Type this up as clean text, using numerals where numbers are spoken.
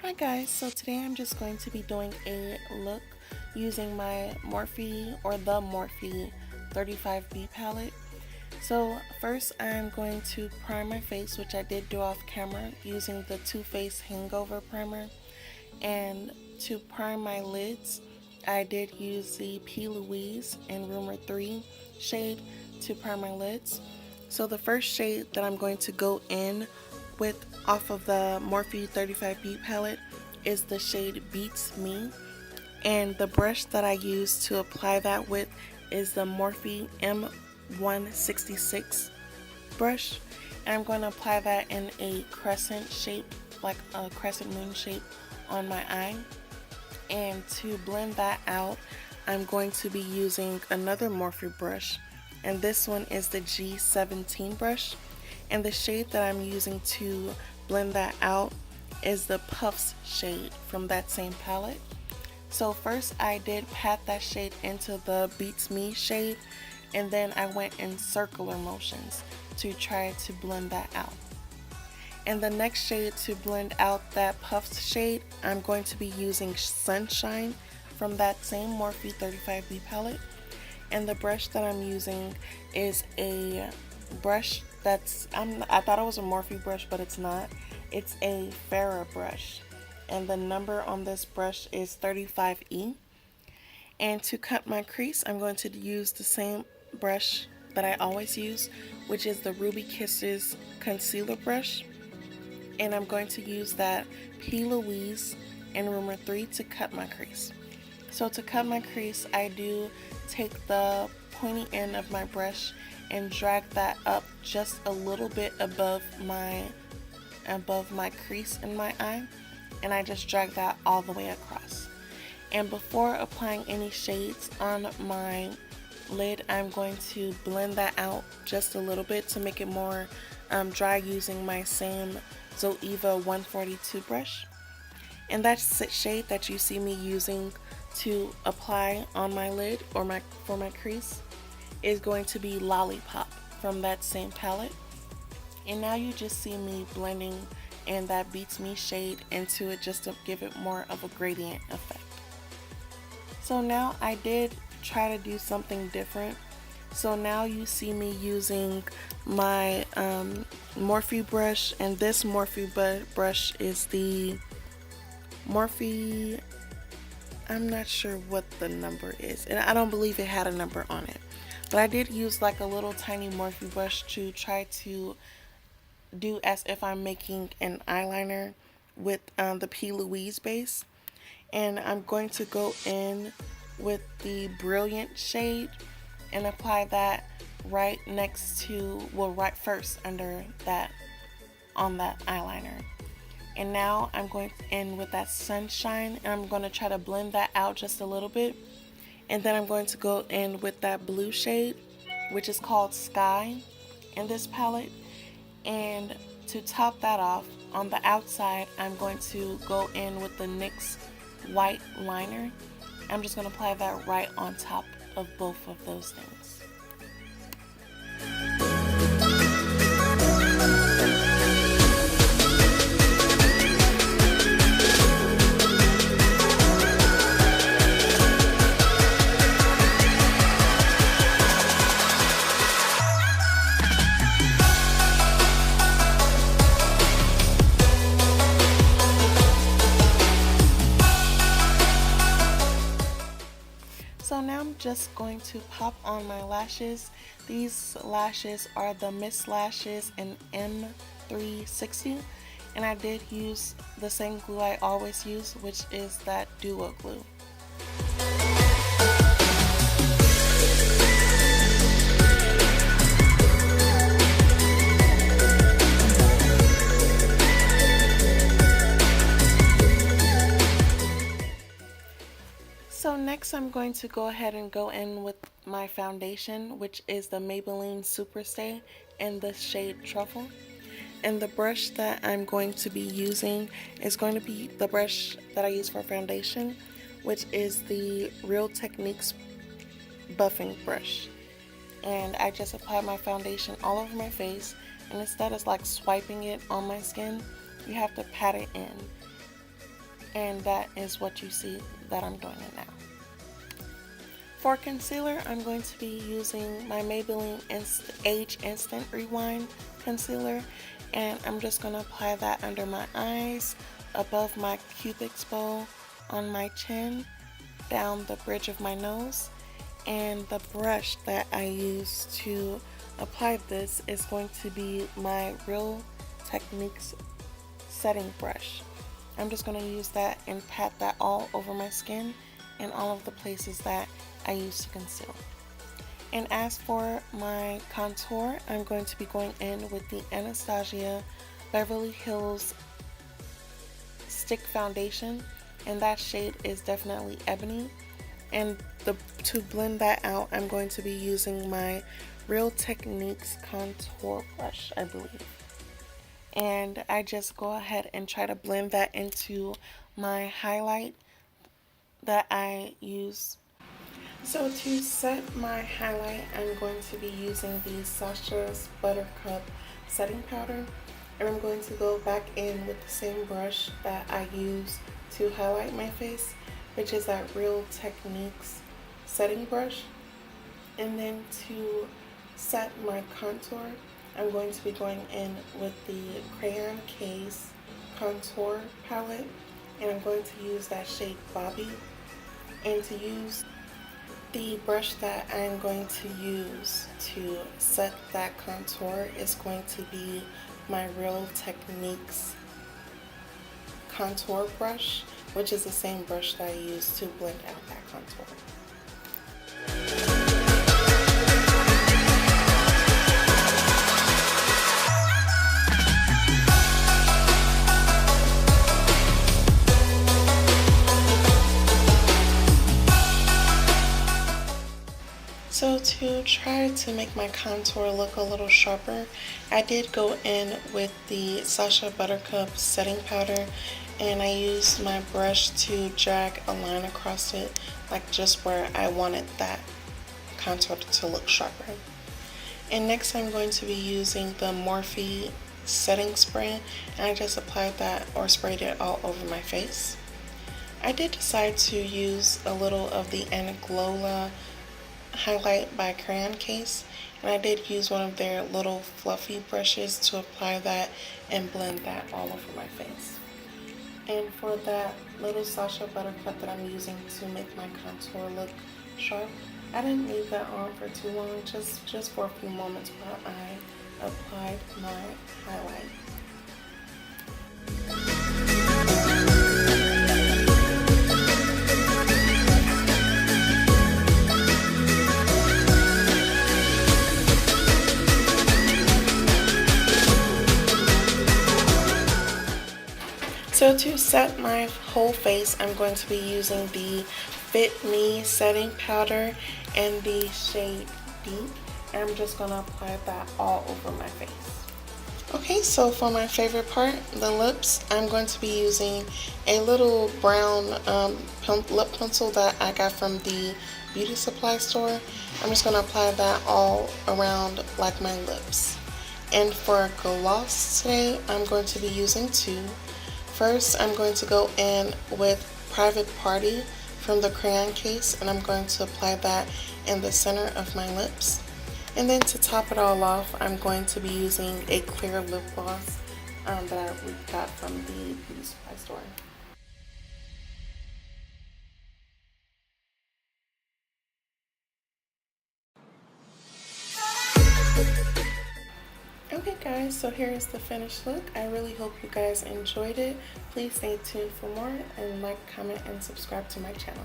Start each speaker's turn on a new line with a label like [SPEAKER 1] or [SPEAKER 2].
[SPEAKER 1] Hi guys, so today I'm just going to be doing a look using my Morphe or the Morphe 35B palette. So first I'm going to prime my face, which I did do off camera using the Too Faced Hangover primer. And to prime my lids, I did use the P. Louise in Rumor 3 shade to prime my lids. So the first shade that I'm going to go in with off of the Morphe 35B palette is the shade Beets Me, and the brush that I use to apply that with is the Morphe M166 brush, and I'm going to apply that in a crescent shape, like a crescent moon shape on my eye. And to blend that out, I'm going to be using another Morphe brush, and this one is the G17 brush. And the shade that I'm using to blend that out is the Puffs shade from that same palette. So first I did pat that shade into the Beets Me shade, and then I went in circular motions to try to blend that out. And the next shade to blend out that Puffs shade, I'm going to be using Sunshine from that same Morphe 35B palette. And the brush that I'm using is a brush that's, I thought it was a Morphe brush, but it's not. It's a FARRAH brush, and the number on this brush is 35E. And to cut my crease, I'm going to use the same brush that I always use, which is the Ruby Kisses concealer brush. And I'm going to use that P. Louise in Rumor 3 to cut my crease. So to cut my crease, I do take the pointy end of my brush and drag that up just a little bit above my crease in my eye, and I just drag that all the way across. And before applying any shades on my lid, I'm going to blend that out just a little bit to make it more dry using my same ZOEVA 142 brush. And that shade that you see me using to apply on my lid or for my crease is going to be Lollipop from that same palette. And now you just see me blending in that Beets Me shade into it just to give it more of a gradient effect. So now I did try to do something different. So now you see me using my Morphe brush, and this Morphe brush is the Morphe, I'm not sure what the number is, and I don't believe it had a number on it. But I did use like a little tiny Morphe brush to try to do as if I'm making an eyeliner with the P. Louise base. And I'm going to go in with the Brilliant shade and apply that right next to, well, right first under that, on that eyeliner. And now I'm going in with that Sunshine, and I'm going to try to blend that out just a little bit. And then I'm going to go in with that blue shade, which is called Sky in this palette. And to top that off, on the outside, I'm going to go in with the NYX white liner. I'm just going to apply that right on top of both of those things. So now I'm just going to pop on my lashes. These lashes are the Miss Lashes in M360, and I did use the same glue I always use, which is that Duo glue. So next I'm going to go ahead and go in with my foundation, which is the Maybelline Super Stay in the shade Truffle. And the brush that I'm going to be using is going to be the brush that I use for foundation, which is the Real Techniques buffing brush. And I just apply my foundation all over my face, and instead of like swiping it on my skin, you have to pat it in. and that is what you see that I'm doing it now. For concealer, I'm going to be using my Maybelline Age Instant Rewind concealer, and I'm just going to apply that under my eyes, above my cupid's bow, on my chin, down the bridge of my nose. And the brush that I use to apply this is going to be my Real Techniques setting brush. I'm just going to use that and pat that all over my skin and all of the places that I use to conceal. And as for my contour, I'm going to be going in with the Anastasia Beverly Hills Stick Foundation, and that shade is definitely Ebony. And to blend that out, I'm going to be using my Real Techniques contour brush, I believe. And I just go ahead and try to blend that into my highlight that I use. So to set my highlight, I'm going to be using the SACHA's Buttercup setting powder, and I'm going to go back in with the same brush that I use to highlight my face, which is that Real Techniques setting brush. And then to set my contour, I'm going to be going in with the Crayon Case Contour Palette, and I'm going to use that shade Bobby. And to use the brush that I'm going to use to set that contour is going to be my Real Techniques contour brush, which is the same brush that I use to blend out that contour. So to try to make my contour look a little sharper, I did go in with the SACHA Buttercup setting powder, and I used my brush to drag a line across it, like just where I wanted that contour to look sharper. And next I'm going to be using the Morphe setting spray, and I just applied that or sprayed it all over my face. I did decide to use a little of the ANGLOWLA highlight by Crayon Case, and I did use one of their little fluffy brushes to apply that and blend that all over my face. And for that little SACHA Buttercup that I'm using to make my contour look sharp, I didn't leave that on for too long, just for a few moments while I applied my highlight. So to set my whole face, I'm going to be using the Fit Me setting powder in the shade Deep, and I'm just going to apply that all over my face. Okay, so for my favorite part, the lips, I'm going to be using a little brown lip pencil that I got from the beauty supply store. I'm just going to apply that all around like my lips. And for gloss today, I'm going to be using two. First, I'm going to go in with Private Party from the Crayon Case, and I'm going to apply that in the center of my lips. And then to top it all off, I'm going to be using a clear lip gloss that I got from the beauty supply store. Okay guys, so here is the finished look. I really hope you guys enjoyed it. Please stay tuned for more, and like, comment, and subscribe to my channel.